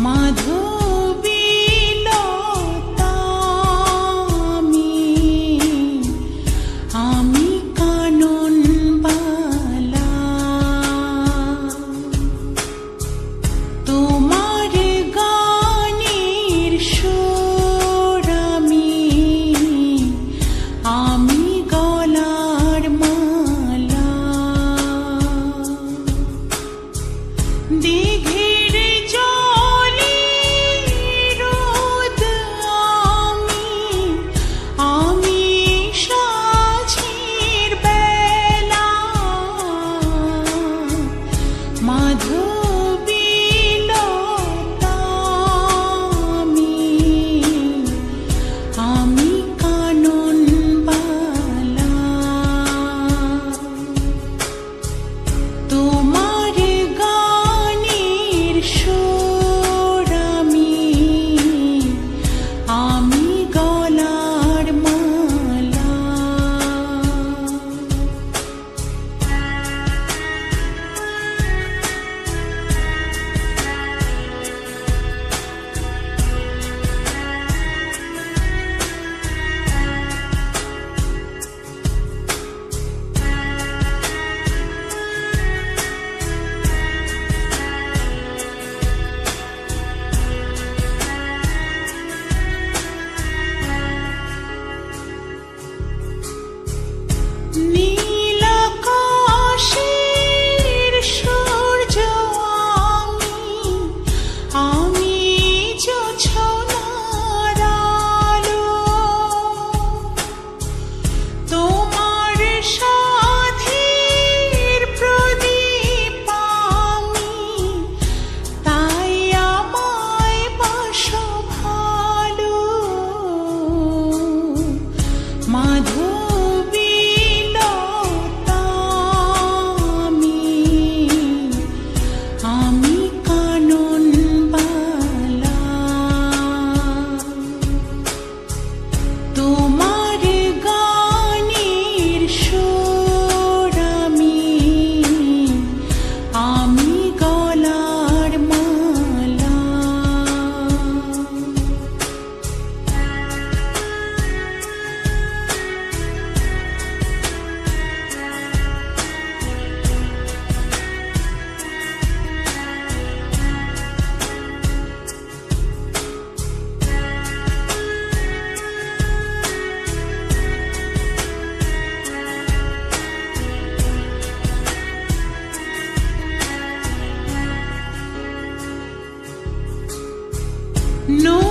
মাধবীলতা আমি কানন বালা তোমার গানের সুর আমি গলার মালা দিঘির জলে রোদ আমি সাঁঝের বেলা মাধবীলতা আমি কানন বালা তোমার গানের সুর আমি গলার মালা নীল আকাশের সূর্য আমি জোছনার আলো তোমার সাধের প্রদীপ তাই আমায় বাসো ভালো মাধবীলতা আমি কানন বালা তোমার গানের সুর আমি গলার মালা No